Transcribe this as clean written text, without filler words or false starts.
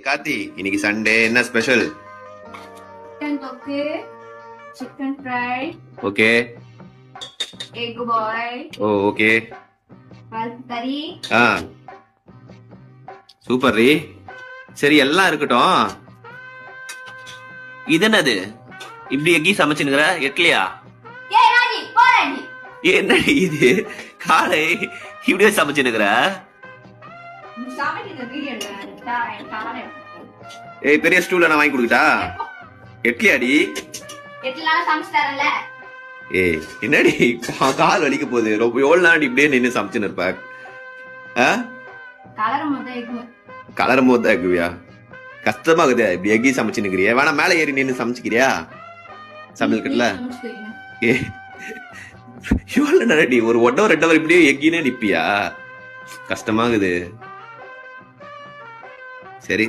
கார்த்தி, இன்னைக்கு சண்டே, என்ன special? Chicken தொக்கு, chicken fry, okay. Egg boil, oh okay. பருப்பு கறி. சூப்பர் ரீ. சரி, எல்லாம் இருக்கட்டும். இது என்னது இப்படி எக்கி சமைச்சுனுங்கிற? எட்லியா? ஏய் ராஜி, போடா நீ. என்னடி இது காலை இப்படியே சமைச்சுனுங்கிற? சமைக்கிற வீடியோ எடுக்கறேன். ஏய், பெரிய ஸ்டூல நான் வாங்கி கொடுக்கட்டா? எட்லியாடி? எட்லால சமைச்சு தரல. ஏய், என்னடி கால் வலிக்க போகுது. ரொம்ப எவ்வளவு நாள் இப்படியே நின்று சமைச்சுன்னு இருப்ப? கலரும் போது எக் கலரும் போது தான் இருக்குவியா? கஷ்டமாகுது இப்படி எக்கி சமைச்சுன்னுக்கிறியா? வேணா மேல ஏறி நின்று சமைச்சுக்கிறியா சமையல் கட்டல? ஏ, எவ்வளவு நேரடி ஒரு 1 hour 2 hour இப்படியே எக்கினே நிப்பியா? கஷ்டமாகுது. சரி.